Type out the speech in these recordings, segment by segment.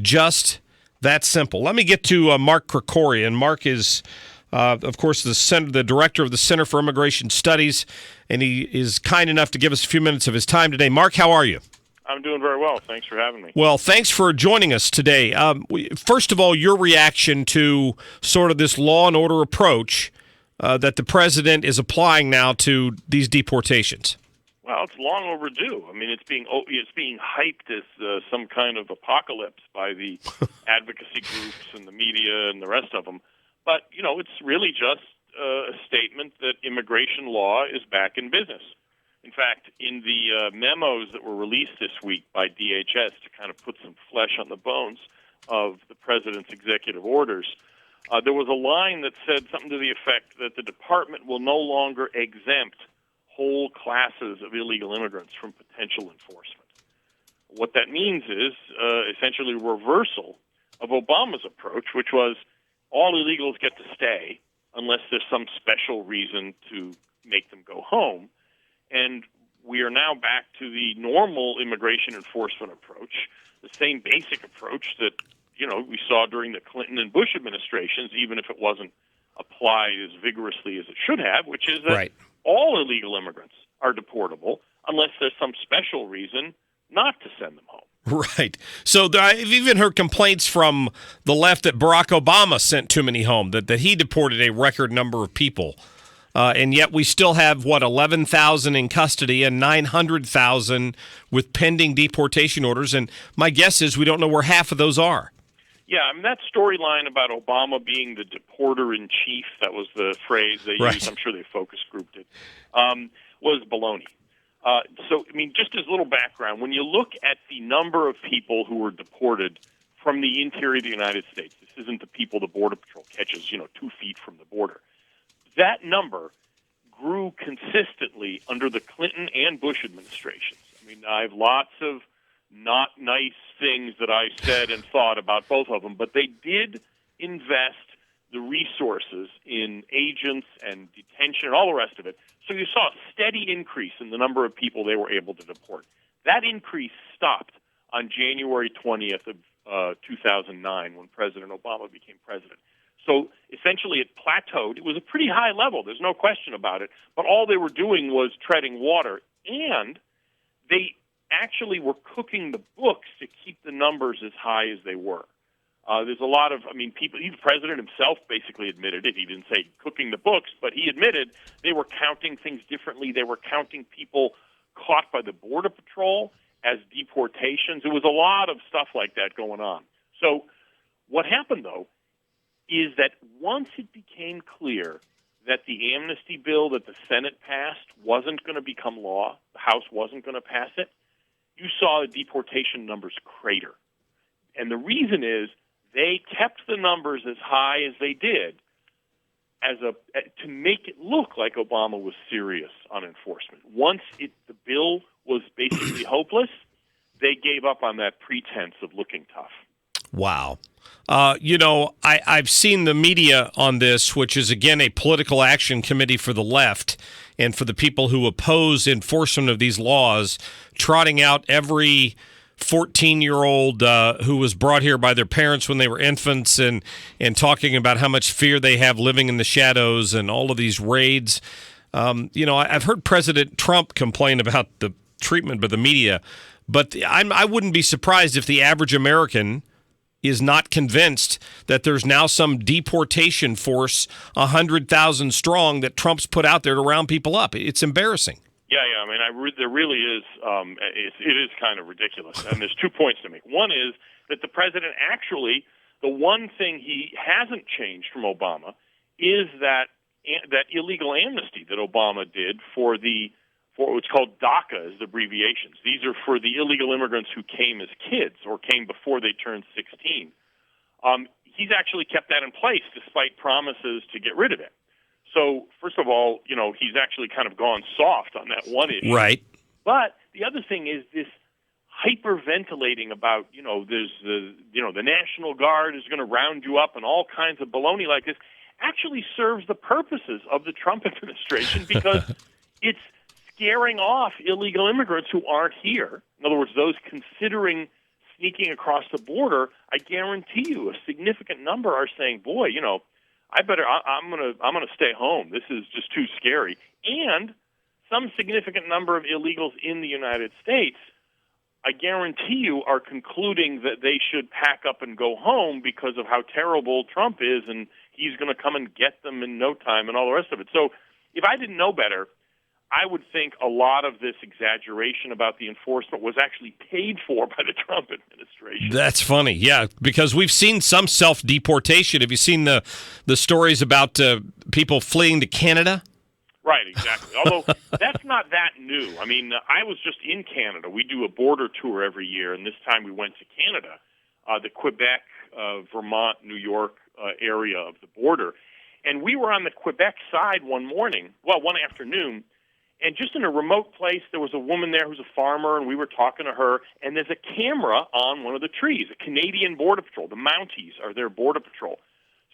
Just that simple. Let me get to Mark Krikorian. Mark is, of course, the director of the Center for Immigration Studies, and he is kind enough to give us a few minutes of his time today. Mark, how are you? I'm doing very well. Thanks for having me. Well, thanks for joining us today. First of all, your reaction to sort of this law and order approach that the president is applying now to these deportations. Well, it's long overdue. I mean, it's being hyped as some kind of apocalypse by the advocacy groups and the media and the rest of them. But, it's really just a statement that immigration law is back in business. In fact, in the memos that were released this week by DHS to kind of put some flesh on the bones of the president's executive orders, there was a line that said something to the effect that the department will no longer exempt whole classes of illegal immigrants from potential enforcement. What that means is essentially a reversal of Obama's approach, which was all illegals get to stay unless there's some special reason to make them go home. And we are now back to the normal immigration enforcement approach, the same basic approach that, we saw during the Clinton and Bush administrations, even if it wasn't applied as vigorously as it should have, which is that all illegal immigrants are deportable unless there's some special reason not to send them home. Right. So I've even heard complaints from the left that Barack Obama sent too many home, that he deported a record number of people. And yet we still have, 11,000 in custody and 900,000 with pending deportation orders. And my guess is we don't know where half of those are. Yeah, I mean, that storyline about Obama being the deporter-in-chief, that was the phrase they used, I'm sure they focus grouped it, was baloney. Just as a little background, when you look at the number of people who were deported from the interior of the United States, this isn't the people the Border Patrol catches, 2 feet from the border. That number grew consistently under the Clinton and Bush administrations. I mean, I have lots of not nice things that I said and thought about both of them, but they did invest the resources in agents and detention and all the rest of it. So you saw a steady increase in the number of people they were able to deport. That increase stopped on January 20th of 2009 when President Obama became president. So essentially it plateaued. It was a pretty high level. There's no question about it. But all they were doing was treading water. And they actually were cooking the books to keep the numbers as high as they were. There's a lot of, people, the president himself basically admitted it. He didn't say cooking the books, but he admitted they were counting things differently. They were counting people caught by the Border Patrol as deportations. There was a lot of stuff like that going on. So what happened, though, is that once it became clear that the amnesty bill that the Senate passed wasn't going to become law, the House wasn't going to pass it, you saw the deportation numbers crater. And the reason is they kept the numbers as high as they did to make it look like Obama was serious on enforcement. Once the bill was basically hopeless, they gave up on that pretense of looking tough. Wow. I've seen the media on this, which is, again, a political action committee for the left and for the people who oppose enforcement of these laws, trotting out every 14-year-old who was brought here by their parents when they were infants and talking about how much fear they have living in the shadows and all of these raids. I've heard President Trump complain about the treatment by the media, but I wouldn't be surprised if the average American is not convinced that there's now some deportation force 100,000 strong that Trump's put out there to round people up. It's embarrassing. Yeah. There really is. It is kind of ridiculous. And there's 2 points to make. One is that the president actually, the one thing he hasn't changed from Obama is that illegal amnesty that Obama did for what's called DACA as the abbreviations. These are for the illegal immigrants who came as kids or came before they turned 16. He's actually kept that in place despite promises to get rid of it. So, first of all, he's actually kind of gone soft on that one issue. Right. But the other thing is this hyperventilating about, there's the National Guard is going to round you up and all kinds of baloney like this actually serves the purposes of the Trump administration because it's scaring off illegal immigrants who aren't here. In other words, those considering sneaking across the border, I guarantee you a significant number are saying, boy, I'm gonna stay home. This is just too scary. And some significant number of illegals in the United States, I guarantee you, are concluding that they should pack up and go home because of how terrible Trump is, and he's going to come and get them in no time and all the rest of it. So if I didn't know better, I would think a lot of this exaggeration about the enforcement was actually paid for by the Trump administration. That's funny, yeah, because we've seen some self-deportation. Have you seen the stories about people fleeing to Canada? Right, exactly. Although that's not that new. I mean, I was just in Canada. We do a border tour every year, and this time we went to Canada, the Quebec, Vermont, New York area of the border. And we were on the Quebec side one afternoon, and just in a remote place, there was a woman there who's a farmer, and we were talking to her, and there's a camera on one of the trees. A Canadian Border Patrol, the Mounties are their Border Patrol.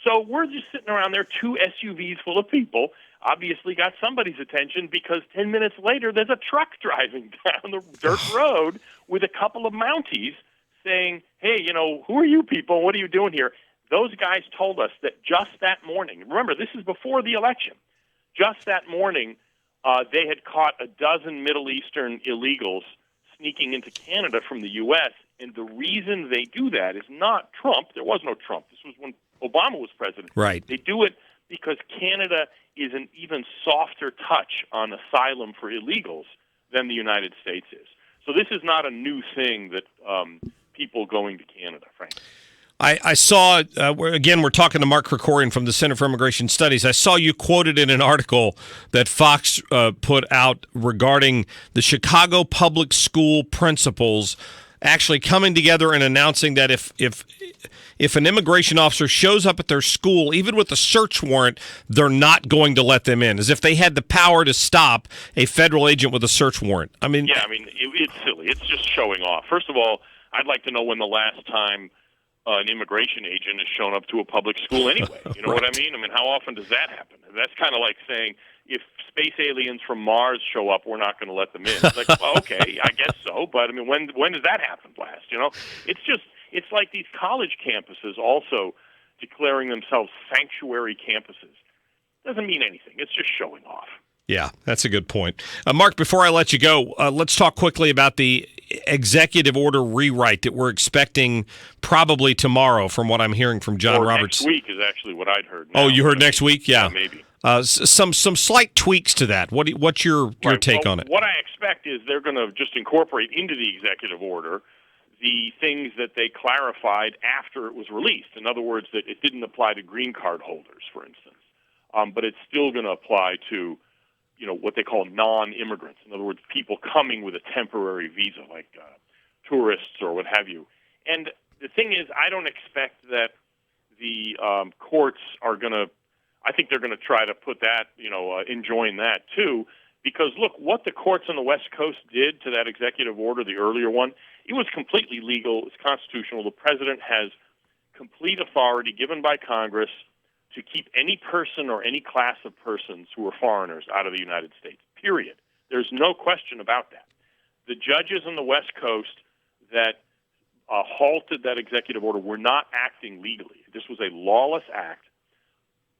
So we're just sitting around there, 2 SUVs full of people, obviously got somebody's attention because 10 minutes later there's a truck driving down the dirt road with a couple of Mounties saying, hey, who are you people? What are you doing here? Those guys told us that just that morning, remember, this is before the election, just that morning they had caught a dozen Middle Eastern illegals sneaking into Canada from the U.S., and the reason they do that is not Trump. There was no Trump. This was when Obama was president. Right. They do it because Canada is an even softer touch on asylum for illegals than the United States is. So this is not a new thing that people going to Canada, frankly. I saw, we're talking to Mark Krikorian from the Center for Immigration Studies. I saw you quoted in an article that Fox put out regarding the Chicago public school principals actually coming together and announcing that if an immigration officer shows up at their school, even with a search warrant, they're not going to let them in, as if they had the power to stop a federal agent with a search warrant. It's silly. It's just showing off. First of all, I'd like to know when the last time an immigration agent has shown up to a public school anyway. You know Right. what I mean? How often does that happen? That's kind of like saying, if space aliens from Mars show up, we're not going to let them in. It's like, well, okay, I guess so, but when does that happen last? It's like these college campuses also declaring themselves sanctuary campuses. Doesn't mean anything. It's just showing off. Yeah, that's a good point. Mark, before I let you go, let's talk quickly about the executive order rewrite that we're expecting probably tomorrow, from what I'm hearing from John Roberts. Next week is actually what I'd heard. Now. Oh, you heard next week? Yeah. Maybe. Some slight tweaks to that. What's your take on it? What I expect is they're going to just incorporate into the executive order the things that they clarified after it was released. In other words, that it didn't apply to green card holders, for instance, but it's still going to apply to what they call non-immigrants. In other words, people coming with a temporary visa, like tourists or what have you. And the thing is, I don't expect that the courts are going to. I think they're going to try to put that, enjoin that too, because look, what the courts on the West Coast did to that executive order, the earlier one, it was completely legal. It's constitutional. The president has complete authority given by Congress to keep any person or any class of persons who are foreigners out of the United States, period. There's no question about that. The judges on the West Coast that halted that executive order were not acting legally. This was a lawless act,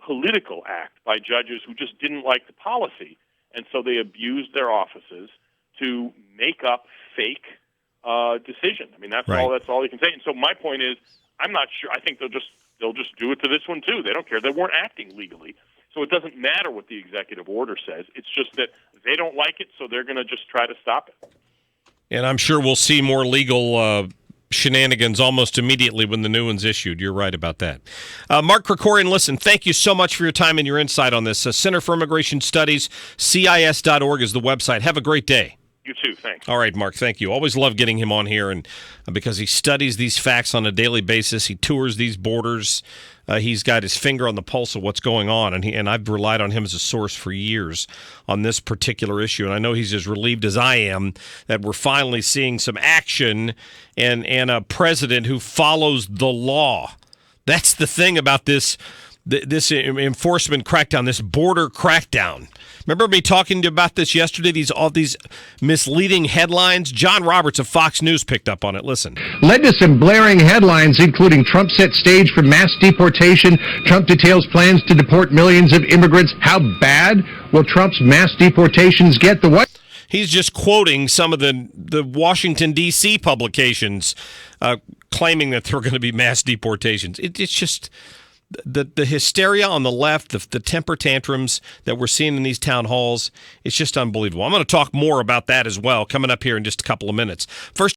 political act by judges who just didn't like the policy, and so they abused their offices to make up fake decisions. That's right. all. That's all you can say. And so my point is, I'm not sure. I think they'll just do it to this one too. They don't care. They weren't acting legally, so it doesn't matter what the executive order says. It's just that they don't like it, so they're going to just try to stop it. And I'm sure we'll see more legal shenanigans almost immediately when the new one's issued. You're right about that. Mark Krikorian, listen, thank you so much for your time and your insight on this. Center for Immigration Studies, CIS.org is the website. Have a great day. You too. Thanks. All right, Mark, thank you. Always love getting him on here, and because he studies these facts on a daily basis. He tours these borders. He's got his finger on the pulse of what's going on, and I've relied on him as a source for years on this particular issue. And I know he's as relieved as I am that we're finally seeing some action and a president who follows the law. That's the thing about this this enforcement crackdown, this border crackdown. Remember me talking to you about this yesterday, all these misleading headlines? John Roberts of Fox News picked up on it. Listen. Led to some blaring headlines, including Trump set stage for mass deportation. Trump details plans to deport millions of immigrants. How bad will Trump's mass deportations get? He's just quoting some of the Washington, D.C. publications claiming that there are going to be mass deportations. It's just the hysteria on the left, the temper tantrums that we're seeing in these town halls. It's just unbelievable. I'm going to talk more about that as well coming up here in just a couple of minutes. First,